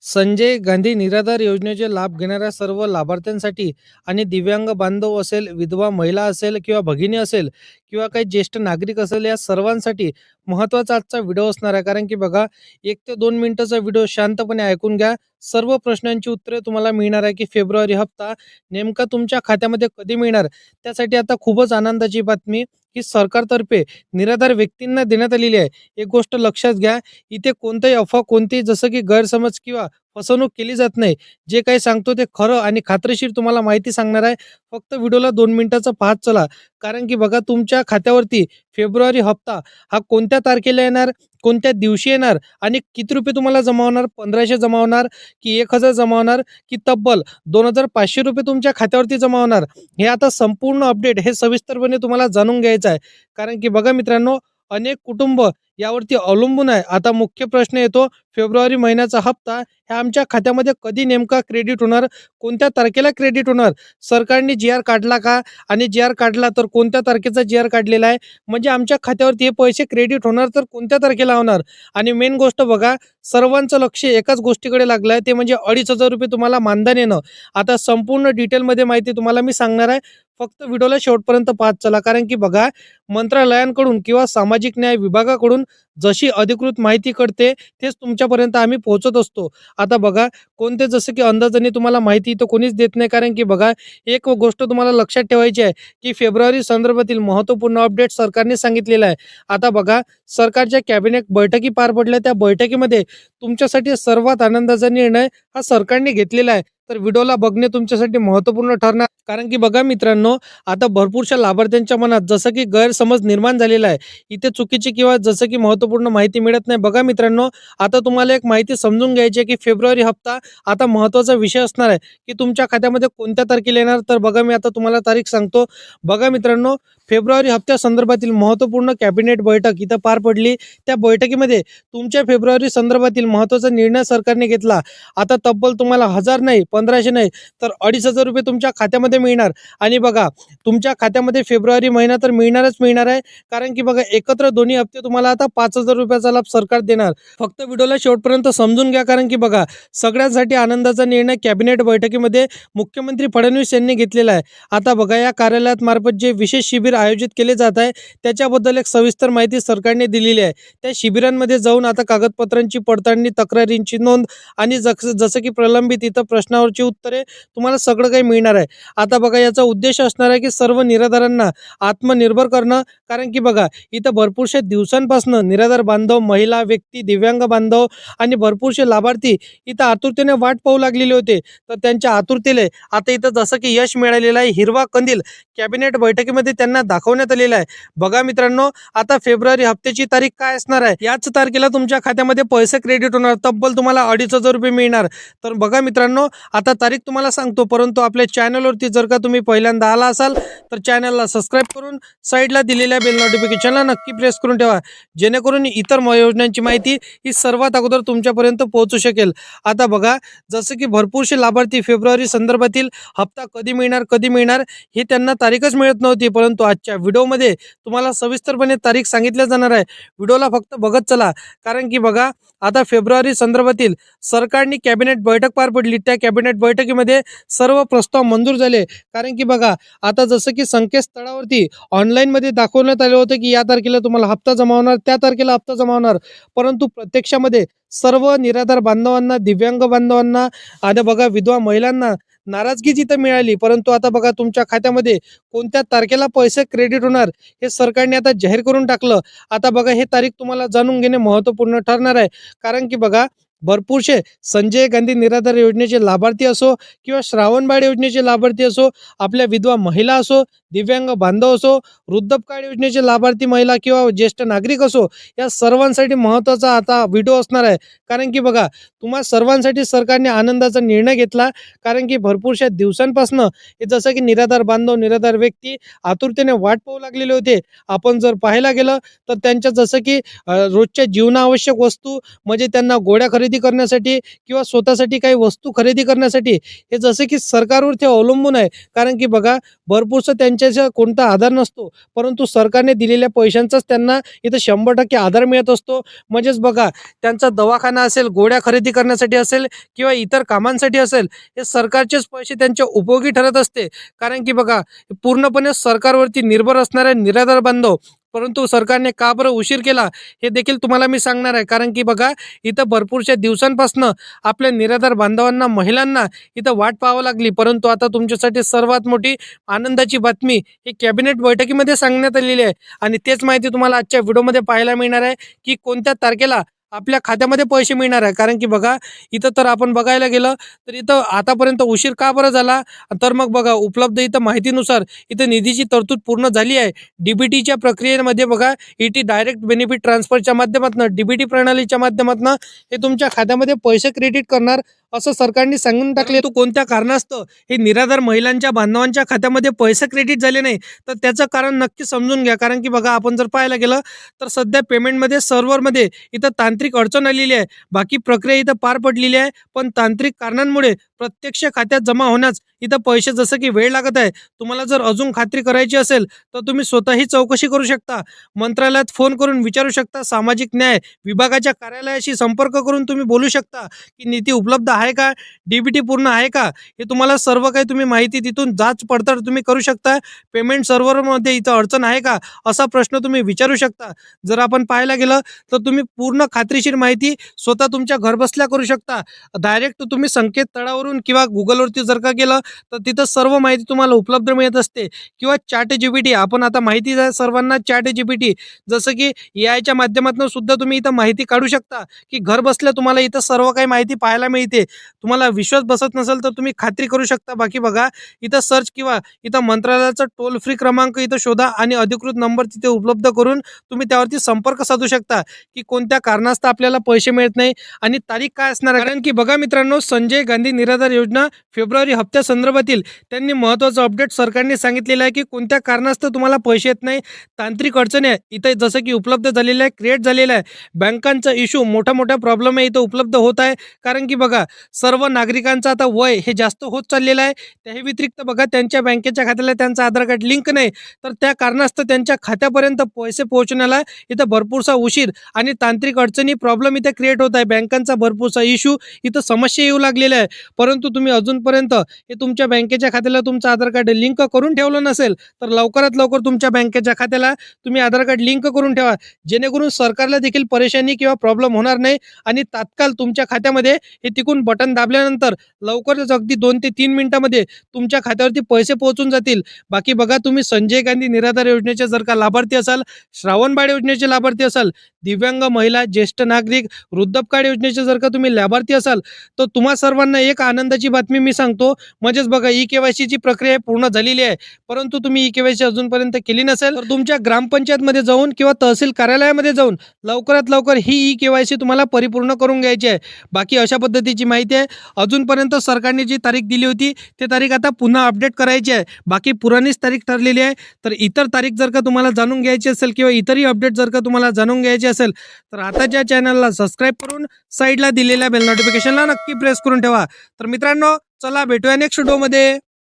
संजय गांधी निराधार योजनेचे लाभ घेणाऱ्या सर्व लाभार्थ्यांसाठी आणि दिव्यांग बांधव असेल, विधवा महिला असेल किंवा भगिनी असेल किंवा काही ज्येष्ठ नागरिक असेल, या सर्वांसाठी महत्त्वाचा आजचा व्हिडिओ असणार आहे. कारण की बघा, 1 ते 2 मिनिटाचा व्हिडिओ शांतपणे ऐकून घ्या. सर्व प्रश्नांची उत्तरे तुम्हाला मिळणार आहे की फेब्रुवारी हप्ता नेमका तुमच्या खात्यामध्ये कधी मिळणार. त्यासाठी आता खूपच आनंदाची बातमी की सरकारतर्फे निराधार व्यक्तींना देण्यात आलेली आहे. एक गोष्ट लक्षात घ्या, इथे कोणताही अफवा, कोणतेही जसं की गैरसमज किंवा फसवणूक केली जात नाही. जे काही सांगतो ते खरं आणि खात्रीशीर तुम्हाला माहिती सांगणार आहे. फक्त व्हिडिओला 2 मिनिटाचा पाहत चला. कारण की बघा, तुमच्या खात्यावरती फेब्रुवारी हप्ता हा कोणत्या तारखेला येणार, कोणत्या दिवशी येणार आणि किती रुपये तुम्हाला जमा होणार, 1500 जमा होणार की 1000 जमा होणार की तब्बल 2500 रुपये तुमच्या खात्यावरती जमा होणार. हे आता संपूर्ण अपडेट हे सविस्तरपणे तुम्हाला जाणून घ्यायचं आहे. कारण की बघा मित्रांनो, अनेक कुटुंब यावरती अवलंबून आहे. आता मुख्य प्रश्न येतो, फेब्रुवारी महिन्याचा हप्ता ह्या आमच्या खात्यामध्ये कधी नेमका क्रेडिट होणार, कोणत्या तारखेला क्रेडिट होणार, सरकारने जी आर काढला का, आणि जी आर काढला तर कोणत्या तारखेचा जी आर काढलेला आहे, म्हणजे आमच्या खात्यावरती हे पैसे क्रेडिट होणार तर कोणत्या तारखेला होणार. आणि मेन गोष्ट बघा, सर्वांचं लक्ष एकाच गोष्टीकडे लागलं आहे, ते म्हणजे 2500 रुपये तुम्हाला मानधन येणं. आता संपूर्ण डिटेलमध्ये माहिती तुम्हाला मी सांगणार आहे. फक्त व्हिडिओला शेवटपर्यंत पाहत चला. कारण की बघा, मंत्रालयांकडून किंवा सामाजिक न्याय विभागाकडून जशी अधिकृत माहिती कळते तेच तुमच्यापर्यंत आम्ही पोहोचत असतो. आता बघा, कोणते जसं की अंदाजाने तुम्हाला माहिती तर कोणीच देत नाही. कारण की बघा, एक गोष्ट तुम्हाला लक्षात ठेवायची आहे की फेब्रुवारी संदर्भातील महत्त्वपूर्ण अपडेट सरकारने सांगितलेला आहे. आता बघा, सरकारच्या कॅबिनेट बैठकी पार पडल्या. त्या बैठकीमध्ये तुमच्यासाठी सर्वात आनंदाचा निर्णय हा सरकारने घेतलेला आहे. तर व्हिडिओला बघणे तुमच्यासाठी महत्त्वपूर्ण ठरणार. कारण की बघा मित्रांनो, आता भरपूरशा लाभार्थ्यांच्या मनात जसं की गैरसमज निर्माण झालेला आहे. इथे चुकीची किंवा जसं की महत्त्वपूर्ण माहिती मिळत नाही. बघा मित्रांनो, आता तुम्हाला एक माहिती समजून घ्यायची आहे की फेब्रुवारी हप्ता आता महत्त्वाचा विषय असणार आहे की तुमच्या खात्यामध्ये कोणत्या तारखेला येणार. तर बघा, मी आता तुम्हाला तारीख सांगतो. बघा मित्रांनो, फेब्रुवारी हप्त्यासंदर्भातील महत्त्वपूर्ण कॅबिनेट बैठक इथं पार पडली. त्या बैठकीमध्ये तुमच्या फेब्रुवारी संदर्भातील महत्त्वाचा निर्णय सरकारने घेतला. आता तब्बल तुम्हाला 1000 नाही, 1500 नाही, तर 2500 रुपये तुमच्या खात्यामध्ये मिळणार. आणि बघा, तुमच्या खात्यामध्ये फेब्रुवारी महिना तर मिळणारच मिळणार आहे. कारण की बघा, एकत्र दोन्ही हप्ते तुम्हाला आता 5000 रुपयाचा लाभ सरकार देणार. फक्त व्हिडिओला शेवटपर्यंत समजून घ्या. कारण की बघा, सगळ्यांसाठी आनंदाचा निर्णय कॅबिनेट बैठकीमध्ये मुख्यमंत्री फडणवीस यांनी घेतलेला आहे. आता बघा, या कार्यालयात मार्फत जे विशेष शिबिर आयोजित केले जात आहे त्याच्याबद्दल एक सविस्तर माहिती सरकारने दिलेली आहे. त्या शिबिरांमध्ये जाऊन आता कागदपत्रांची पडताळणी, तक्रारींची नोंद आणि जसं की प्रलंबित इथं प्रश्नावरची उत्तरे तुम्हाला सगळं काही मिळणार आहे. आता बघा, याचा उद्देश असणार आहे की सर्व निराधारांना आत्मनिर्भर करणं. कारण की बघा, इथं भरपूरशा दिवसांपासून निराधार बांधव, महिला, व्यक्ती, दिव्यांग बांधव आणि भरपूरसे लाभार्थी इथं आतुरतेने वाट पाहू लागलेले होते. तर त्यांच्या आतुरतेला आता इथं जसं की यश मिळालेलं आहे. हिरवा कंदील कॅबिनेट बैठकीमध्ये त्यांना दाखवण्यात आलेला आहे. बघा मित्रांनो, आता फेब्रुवारी हप्त्याची तारीख काय असणार आहे, याच तारखेला तुमच्या खात्यामध्ये पैसे क्रेडिट होणार. तब्बल तुम्हाला 2500 रुपये मिळणार. तर बघा मित्रांनो, आता तारीख तुम्हाला सांगतो, परंतु आपल्या चॅनलवरती जर का तुम्ही पहिल्यांदा आला असाल तर चॅनलला सबस्क्राईब करून साईडला दिलेल्या बेल नोटिफिकेशनला नक्की प्रेस करून ठेवा, जेणेकरून इतर योजनांची माहिती ही सर्वात अगोदर तुमच्यापर्यंत पोहोचू शकेल. आता बघा, जसं की भरपूरसे लाभार्थी फेब्रुवारी संदर्भातील हप्ता कधी मिळणार हे त्यांना तारीखच मिळत नव्हती. परंतु आजच्या व्हिडिओमध्ये तुम्हाला सविस्तरपणे तारीख सांगितल्या जाणार आहे. व्हिडिओला फक्त बघत चला. कारण की बघा, आता फेब्रुवारी संदर्भातील सरकारने कॅबिनेट बैठक पार पडली. त्या कॅबिनेट बैठकीमध्ये सर्व प्रस्ताव मंजूर झाले. कारण की बघा, आता जसं की संकेतस्थळावरती ऑनलाईनमध्ये दाखवण्यात आलं होतं की या तारखेला तुम्हाला हप्ता जमा होणार, त्या तारखेला हप्ता जमा होणार. परंतु प्रत्यक्षामध्ये सर्व निराधार बांधवांना, दिव्यांग बांधवांना आणि बघा विधवा महिलांना नाराजगी जिथं मिळाली. परंतु आता बघा, तुमच्या खात्यामध्ये कोणत्या तारखेला पैसे क्रेडिट होणार हे सरकारने आता जाहीर करून टाकलं. आता बघा, हे तारीख तुम्हाला जाणून घेणे महत्त्वपूर्ण ठरणार आहे. कारण की बघा, भरपूरसे संजय गांधी निराधार योजनेचे लाभार्थी असो किंवा श्रावणबाळ योजनेचे लाभार्थी असो, आपल्या विधवा महिला असो, दिव्यांग बांधव असो, वृद्धपकाळ योजनेचे लाभार्थी महिला किंवा ज्येष्ठ नागरिक असो, या सर्वांसाठी महत्त्वाचा आता व्हिडिओ असणार आहे. कारण की बघा, तुम्हा सर्वांसाठी सरकारने आनंदाचा निर्णय घेतला. कारण की भरपूरशा दिवसांपासून हे जसं की निराधार बांधव, निराधार व्यक्ती आतुरतेने वाट पाहू लागलेले होते. आपण जर पाहायला गेलं तर त्यांच्या जसं की रोजच्या जीवनावश्यक वस्तू, म्हणजे त्यांना गोळ्या खरेदी करण्यासाठी किंवा स्वतःसाठी काही वस्तू खरेदी करण्यासाठी हे जसे की सरकारवर ते अवलंबून आहे. कारण की बघा, भरपूरसं त्यांच्या पैशाचा कोणता आधार नसतो, परंतु सरकारने दिलेल्या पैशांचाच त्यांना इथं 100% आधार मिळत असतो. म्हणजेच बघा, त्यांचा दवाखाना असेल, गोळ्या खरेदी करण्यासाठी असेल किंवा इतर कामांसाठी असेल, हे सरकारचेच पैसे त्यांच्या उपयोगी ठरत असते. कारण की बघा, पूर्णपणे सरकारवरती निर्भर असणारे निराधार बांधव, परंतु सरकारने का बरं उशीर केला हे देखील तुम्हाला मी सांगणार आहे. कारण की बघा, इथं भरपूरशा दिवसांपासनं आपल्या निराधार बांधवांना, महिलांना इथं वाट पाहावी लागली. परंतु आता तुमच्यासाठी सर्वात मोठी आनंदाची बातमी ही कॅबिनेट बैठकीमध्ये सांगण्यात आलेली आहे आणि तेच माहिती तुम्हाला आजच्या व्हिडिओमध्ये पाहायला मिळणार आहे की कोणत्या तारखेला आपल्या खात्यामध्ये पैसे मिळणार आहे. कारण की बघा, इथं तर आपण बघायला गेलं तर इथं आतापर्यंत उशीर का बरं झाला, तर मग बघा, उपलब्ध इथं माहितीनुसार इथं निधीची तरतूद पूर्ण झाली आहे. डीबीटीच्या प्रक्रियेमध्ये बघा, ईटी डायरेक्ट बेनिफिट ट्रान्सफरच्या माध्यमातून, डीबीटी प्रणालीच्या माध्यमातून हे तुमच्या खात्यामध्ये पैसे क्रेडिट करणार असं सरकारने सांगून टाकले. तो कोणत्या कारणास्तव हे निराधार महिलांच्या बांधवांच्या खात्यामध्ये पैसे क्रेडिट झाले नाही, तर त्याचं कारण नक्की समजून घ्या. कारण की बघा, आपण जर पाहायला गेलं तर सध्या पेमेंटमध्ये सर्व्हरमध्ये इथं तांत्रिक अडचण आलेली आहे. बाकी प्रक्रिया इथं पार पडलेली आहे, पण तांत्रिक कारणांमुळे प्रत्यक्ष खात्यात जमा होण्यास इथं पैसे जसं की वेळ लागत आहे. तुम्हाला जर अजून खात्री करायची असेल तर तुम्ही स्वतःही चौकशी करू शकता. मंत्रालयात फोन करून विचारू शकता. सामाजिक न्याय विभागाच्या कार्यालयाशी संपर्क करून तुम्ही बोलू शकता की निधी उपलब्ध आहे का, डीबीटी पूर्ण आहे का, हे तुम्हाला सर्व काही तुम्ही माहिती तिथून जाच पडताळ तुम्ही करू शकता. पेमेंट सर्व्हरमध्ये इथं अडचण आहे का, असा प्रश्न तुम्ही विचारू शकता. जर आपण पाहायला गेलं तर तुम्ही पूर्ण खात्रीशीर माहिती स्वतः तुमच्या घरबसल्या करू शकता. डायरेक्ट तुम्ही संकेतस्थळावरून किंवा गुगलवरती जर का गेलं तर तिथं सर्व माहिती तुम्हाला उपलब्ध मिळत असते. किंवा चॅट जीपीटी, आपण आता माहिती आहे सर्वांना, चॅट जीपीटी जसं की एआयच्या माध्यमातून सुद्धा तुम्ही इथं माहिती काढू शकता की घर बसल्या तुम्हाला इथं सर्व काही माहिती पाहायला मिळते. तुम्हाला विश्वास बसत नसेल तर तुम्ही खात्री करू शकता. बाकी बघा, इथं सर्च किंवा इथं मंत्रालयाचा टोल फ्री क्रमांक इथं शोधा आणि अधिकृत नंबर तिथे उपलब्ध करून तुम्ही त्यावरती संपर्क साधू शकता की कोणत्या कारणास्तव आपल्याला पैसे मिळत नाही आणि तारीख काय असणार आहे. कारण की बघा मित्रांनो, संजय गांधी निराधार योजना फेब्रुवारी हप्त्यासंदर्भातील त्यांनी महत्त्वाचं अपडेट सरकारने सांगितलेलं आहे की कोणत्या कारणास्तव तुम्हाला पैसे येत नाही, तांत्रिक अडचणी आहे इथं जसं की उपलब्ध झालेलं आहे, क्रिएट झालेलं आहे. बँकांचा इश्यू, मोठा प्रॉब्लेम आहे इथं उपलब्ध होत आहे. कारण की बघा, सर्व नागरिकांचं आता वय हे जास्त होत चाललेलं आहे. त्याही व्यतिरिक्त बघा, त्यांच्या बँकेच्या खात्याला त्यांचं आधार कार्ड लिंक नाही, तर त्या कारणास्तव त्यांच्या खात्यापर्यंत पैसे पोहोचण्याला इथं भरपूरसा उशीर आणि तांत्रिक अडचणी, प्रॉब्लेम इथे क्रिएट होत आहे. बँकांचा भरपूरसा इश्यू, इथं समस्या येऊ लागलेल्या आहे. परंतु तुम्ही अजूनपर्यंत हे तुमच्या बँकेच्या खात्याला तुमचं आधार कार्ड लिंक करून ठेवलं नसेल तर लवकरात लवकर तुमच्या बँकेच्या खात्याला तुम्ही आधार कार्ड लिंक करून ठेवा, जेणेकरून सरकारला देखील परेशानी किंवा प्रॉब्लेम होणार नाही आणि तात्काळ तुमच्या खात्यामध्ये हे तिकून बटन दाबल्यानंतर लवकरच अगदी 2 ते 3 मिनिटांमध्ये तुमच्या खात्यावरती पैसे पोहोचून जातील. बाकी बघा, तुम्ही संजय गांधी निराधार योजनेचे जर का लाभार्थी असाल, श्रावणबाळ योजनेचे लाभार्थी असाल, दिव्यांग महिला, ज्येष्ठ नागरिक, वृद्धपकाळ योजनेचे जर का तुम्ही लाभार्थी असाल, तर तुम्हा सर्वांना एक आनंदाची बातमी मी सांगतो. म्हणजेच बघा, ई-केवायसीची प्रक्रिया पूर्ण झालेली आहे. परंतु तुम्ही ई-केवायसी अजूनपर्यंत केली नसेल तर तुमच्या ग्रामपंचायतमध्ये जाऊन किंवा तहसील कार्यालयामध्ये जाऊन लवकरात लवकर ही ई-केवायसी तुम्हाला परिपूर्ण करून घ्यायची आहे. बाकी अशा पद्धतीची माहिती आहे. अजूनपर्यंत सरकारने जी तारीख दिली होती ती तारीख आता पुन्हा अपडेट करायची आहे. बाकी पुराणीच तारीख ठरलेली आहे. तर इतर तारीख जर का तुम्हाला जाणून घ्यायची असेल किंवा इतरही अपडेट जर का तुम्हाला जाणून घ्यायची असेल तर आताच्या चॅनलला सबस्क्राईब करून साईडला दिलेल्या बेल नोटिफिकेशनला नक्की प्रेस करून ठेवा. तर मित्रांनो, चला भेटूया नेक्स्ट व्हिडिओमध्ये.